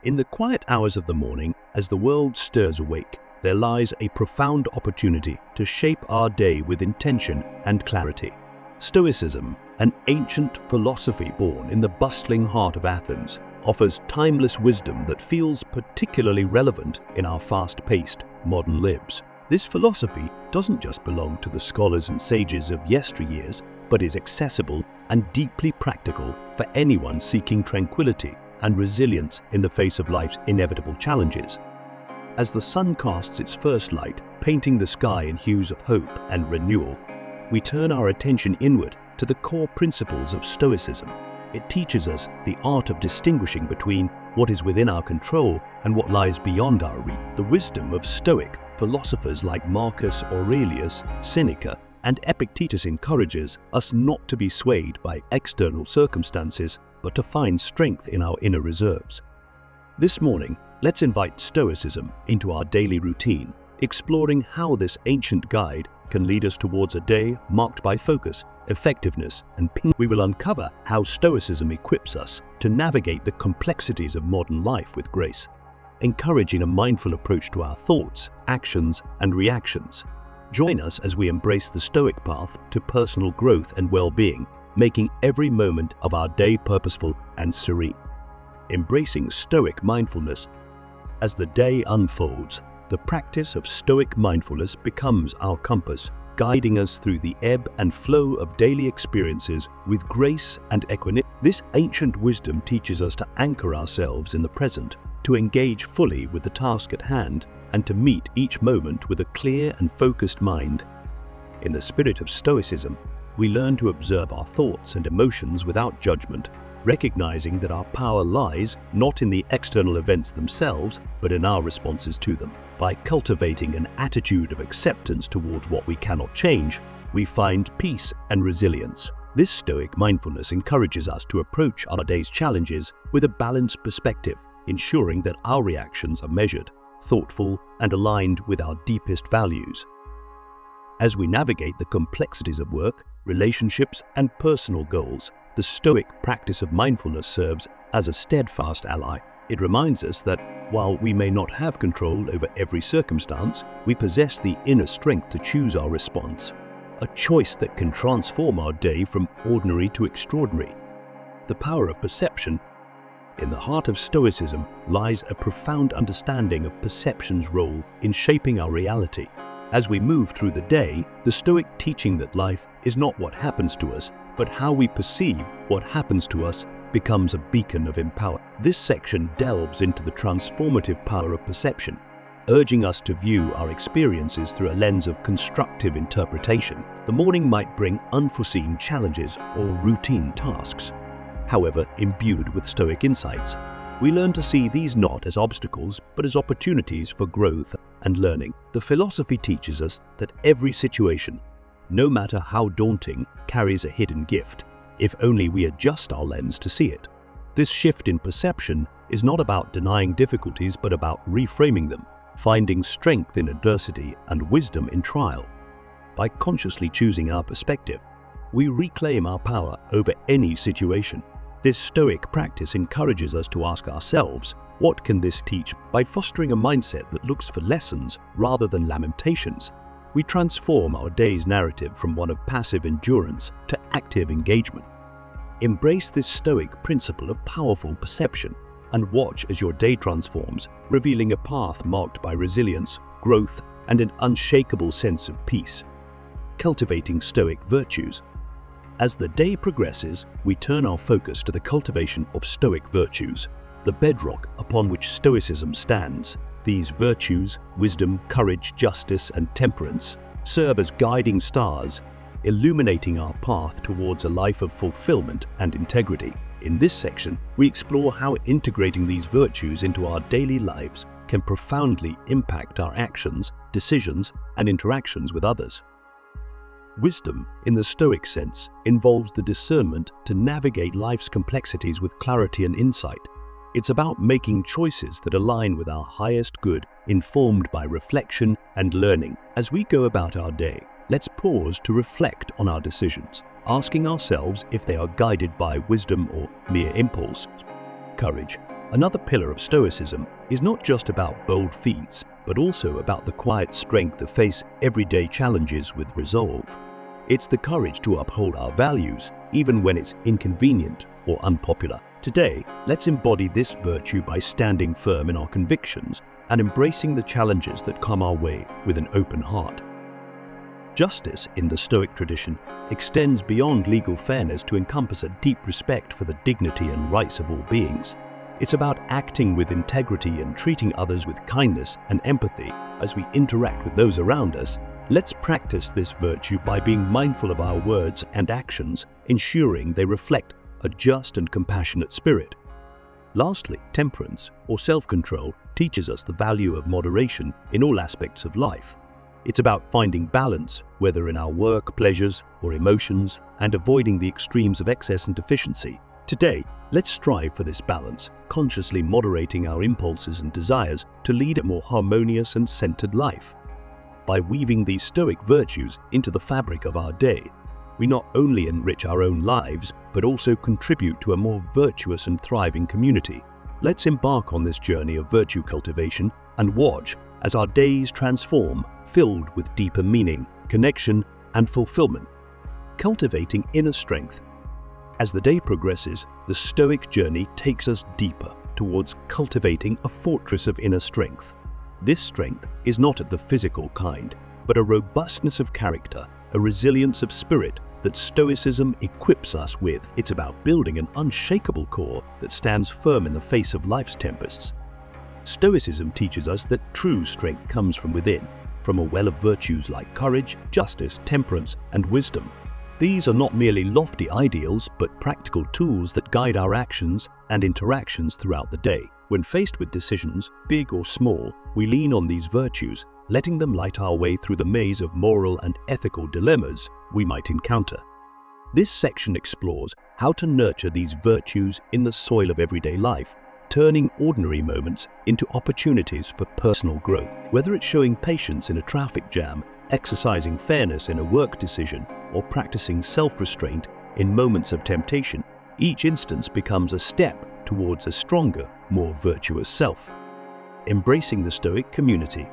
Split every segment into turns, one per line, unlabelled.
In the quiet hours of the morning, as the world stirs awake, there lies a profound opportunity to shape our day with intention and clarity. Stoicism, an ancient philosophy born in the bustling heart of Athens, offers timeless wisdom that feels particularly relevant in our fast-paced modern lives. This philosophy doesn't just belong to the scholars and sages of yesteryears, but is accessible and deeply practical for anyone seeking tranquility and resilience in the face of life's inevitable challenges. As the sun casts its first light, painting the sky in hues of hope and renewal, we turn our attention inward to the core principles of Stoicism. It teaches us the art of distinguishing between what is within our control and what lies beyond our reach. The wisdom of Stoic philosophers like Marcus Aurelius, Seneca, and Epictetus encourages us not to be swayed by external circumstances, but to find strength in our inner reserves. This morning, let's invite Stoicism into our daily routine, exploring how this ancient guide can lead us towards a day marked by focus, effectiveness, and peace. We will uncover how Stoicism equips us to navigate the complexities of modern life with grace, encouraging a mindful approach to our thoughts, actions, and reactions. Join us as we embrace the Stoic path to personal growth and well-being, making every moment of our day purposeful and serene. Embracing Stoic mindfulness. As the day unfolds, the practice of Stoic mindfulness becomes our compass, guiding us through the ebb and flow of daily experiences with grace and equanimity. This ancient wisdom teaches us to anchor ourselves in the present, to engage fully with the task at hand, and to meet each moment with a clear and focused mind. In the spirit of Stoicism, we learn to observe our thoughts and emotions without judgment, recognizing that our power lies not in the external events themselves, but in our responses to them. By cultivating an attitude of acceptance towards what we cannot change, we find peace and resilience. This Stoic mindfulness encourages us to approach our day's challenges with a balanced perspective, ensuring that our reactions are measured, thoughtful, and aligned with our deepest values. As we navigate the complexities of work, relationships, and personal goals, the Stoic practice of mindfulness serves as a steadfast ally. It reminds us that while we may not have control over every circumstance, we possess the inner strength to choose our response, a choice that can transform our day from ordinary to extraordinary. The power of perception. In the heart of Stoicism lies a profound understanding of perception's role in shaping our reality. As we move through the day, the Stoic teaching that life is not what happens to us, but how we perceive what happens to us becomes a beacon of empowerment. This section delves into the transformative power of perception, urging us to view our experiences through a lens of constructive interpretation. The morning might bring unforeseen challenges or routine tasks. However, imbued with Stoic insights, we learn to see these not as obstacles, but as opportunities for growth and learning. The philosophy teaches us that every situation, no matter how daunting, carries a hidden gift, if only we adjust our lens to see it. This shift in perception is not about denying difficulties, but about reframing them, finding strength in adversity and wisdom in trial. By consciously choosing our perspective, we reclaim our power over any situation. This Stoic practice encourages us to ask ourselves, what can this teach? By fostering a mindset that looks for lessons rather than lamentations, we transform our day's narrative from one of passive endurance to active engagement. Embrace this Stoic principle of powerful perception and watch as your day transforms, revealing a path marked by resilience, growth, and an unshakable sense of peace. Cultivating Stoic virtues. As the day progresses, we turn our focus to the cultivation of Stoic virtues, the bedrock upon which Stoicism stands. These virtues, wisdom, courage, justice, and temperance, serve as guiding stars, illuminating our path towards a life of fulfillment and integrity. In this section, we explore how integrating these virtues into our daily lives can profoundly impact our actions, decisions, and interactions with others. Wisdom, in the Stoic sense, involves the discernment to navigate life's complexities with clarity and insight. It's about making choices that align with our highest good, informed by reflection and learning. As we go about our day, let's pause to reflect on our decisions, asking ourselves if they are guided by wisdom or mere impulse. Courage. Another pillar of Stoicism is not just about bold feats, but also about the quiet strength to face everyday challenges with resolve. It's the courage to uphold our values, even when it's inconvenient or unpopular. Today, let's embody this virtue by standing firm in our convictions and embracing the challenges that come our way with an open heart. Justice in the Stoic tradition extends beyond legal fairness to encompass a deep respect for the dignity and rights of all beings. It's about acting with integrity and treating others with kindness and empathy as we interact with those around us. Let's practice this virtue by being mindful of our words and actions, ensuring they reflect a just and compassionate spirit. Lastly, temperance, or self-control, teaches us the value of moderation in all aspects of life. It's about finding balance, whether in our work, pleasures, or emotions, and avoiding the extremes of excess and deficiency. Today, let's strive for this balance, consciously moderating our impulses and desires to lead a more harmonious and centered life. By weaving these Stoic virtues into the fabric of our day, we not only enrich our own lives, but also contribute to a more virtuous and thriving community. Let's embark on this journey of virtue cultivation and watch as our days transform, filled with deeper meaning, connection, and fulfillment. Cultivating inner strength. As the day progresses, the Stoic journey takes us deeper towards cultivating a fortress of inner strength. This strength is not of the physical kind, but a robustness of character, a resilience of spirit that Stoicism equips us with. It's about building an unshakable core that stands firm in the face of life's tempests. Stoicism teaches us that true strength comes from within, from a well of virtues like courage, justice, temperance, and wisdom. These are not merely lofty ideals, but practical tools that guide our actions and interactions throughout the day. When faced with decisions, big or small, we lean on these virtues, letting them light our way through the maze of moral and ethical dilemmas we might encounter. This section explores how to nurture these virtues in the soil of everyday life, turning ordinary moments into opportunities for personal growth. Whether it's showing patience in a traffic jam, exercising fairness in a work decision, or practicing self-restraint in moments of temptation, each instance becomes a step towards a stronger, more virtuous self. Embracing the Stoic community.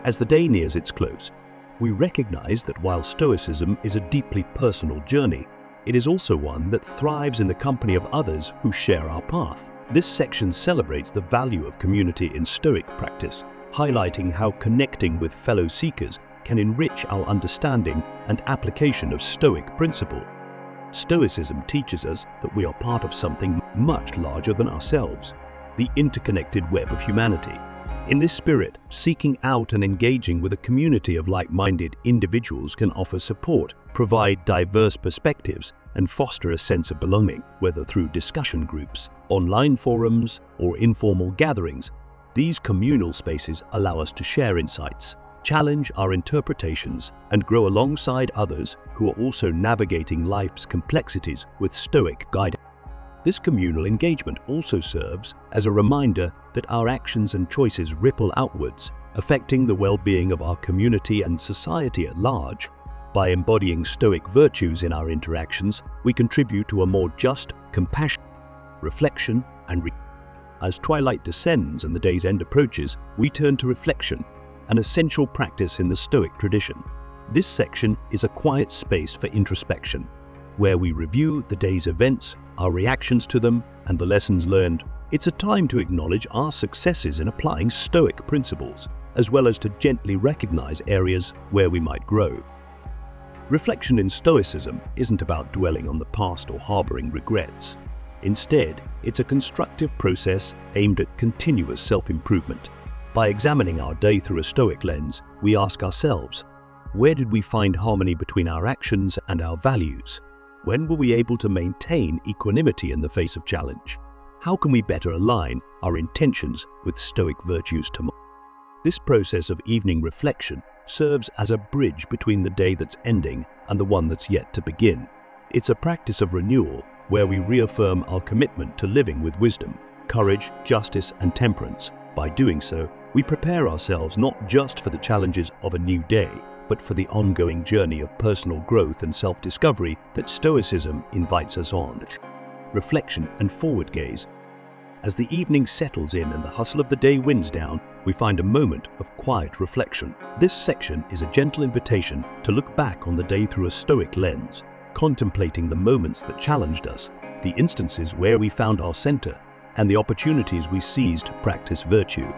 As the day nears its close, we recognize that while Stoicism is a deeply personal journey, it is also one that thrives in the company of others who share our path. This section celebrates the value of community in Stoic practice, highlighting how connecting with fellow seekers can enrich our understanding and application of Stoic principle. Stoicism teaches us that we are part of something much larger than ourselves, the interconnected web of humanity. In this spirit, seeking out and engaging with a community of like-minded individuals can offer support, provide diverse perspectives, and foster a sense of belonging. Whether through discussion groups, online forums, or informal gatherings, these communal spaces allow us to share insights, challenge our interpretations, and grow alongside others who are also navigating life's complexities with Stoic guidance. This communal engagement also serves as a reminder that our actions and choices ripple outwards, affecting the well-being of our community and society at large. By embodying Stoic virtues in our interactions, we contribute to a more just, compassionate reflection and As twilight descends and the day's end approaches, we turn to reflection, an essential practice in the Stoic tradition. This section is a quiet space for introspection, where we review the day's events, our reactions to them, and the lessons learned. It's a time to acknowledge our successes in applying Stoic principles, as well as to gently recognize areas where we might grow. Reflection in Stoicism isn't about dwelling on the past or harboring regrets. Instead, it's a constructive process aimed at continuous self-improvement. By examining our day through a Stoic lens, we ask ourselves, where did we find harmony between our actions and our values? When were we able to maintain equanimity in the face of challenge? How can we better align our intentions with Stoic virtues tomorrow? This process of evening reflection serves as a bridge between the day that's ending and the one that's yet to begin. It's a practice of renewal where we reaffirm our commitment to living with wisdom, courage, justice, and temperance. By doing so, we prepare ourselves not just for the challenges of a new day, but for the ongoing journey of personal growth and self-discovery that Stoicism invites us on. Reflection and forward gaze. As the evening settles in and the hustle of the day winds down, we find a moment of quiet reflection. This section is a gentle invitation to look back on the day through a stoic lens, contemplating the moments that challenged us, the instances where we found our center, and the opportunities we seized to practice virtue.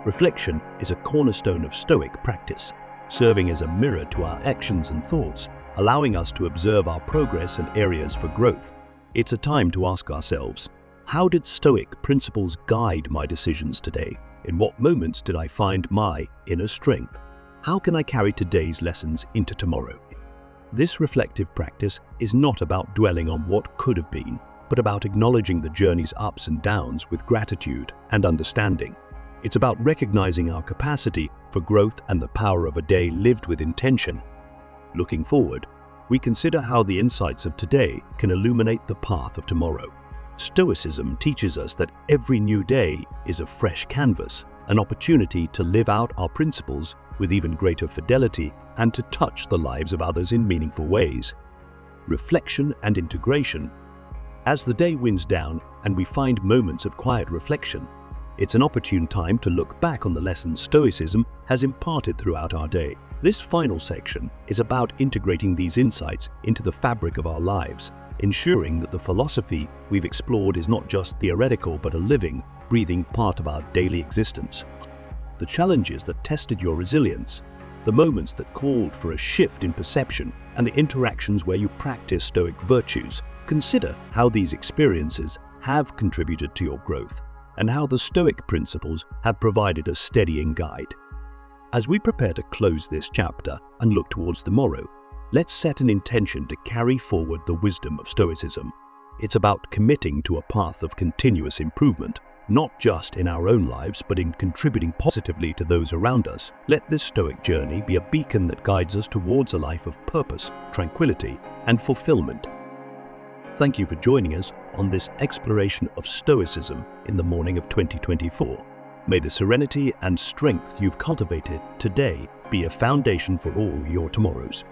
Reflection is a cornerstone of stoic practice, serving as a mirror to our actions and thoughts, allowing us to observe our progress and areas for growth. It's a time to ask ourselves, how did stoic principles guide my decisions today? In what moments did I find my inner strength? How can I carry today's lessons into tomorrow? This reflective practice is not about dwelling on what could have been, but about acknowledging the journey's ups and downs with gratitude and understanding. It's about recognizing our capacity for growth and the power of a day lived with intention. Looking forward, we consider how the insights of today can illuminate the path of tomorrow. Stoicism teaches us that every new day is a fresh canvas, an opportunity to live out our principles with even greater fidelity and to touch the lives of others in meaningful ways. Reflection and integration. As the day winds down and we find moments of quiet reflection, it's an opportune time to look back on the lessons Stoicism has imparted throughout our day. This final section is about integrating these insights into the fabric of our lives, ensuring that the philosophy we've explored is not just theoretical but a living, breathing part of our daily existence. The challenges that tested your resilience, the moments that called for a shift in perception, and the interactions where you practice stoic virtues. Consider how these experiences have contributed to your growth and how the stoic principles have provided a steadying guide. As we prepare to close this chapter and look towards tomorrow, let's set an intention to carry forward the wisdom of Stoicism. It's about committing to a path of continuous improvement, not just in our own lives, but in contributing positively to those around us. Let this stoic journey be a beacon that guides us towards a life of purpose, tranquility, and fulfillment. Thank you for joining us on this exploration of Stoicism in the morning of 2024. May the serenity and strength you've cultivated today be a foundation for all your tomorrows.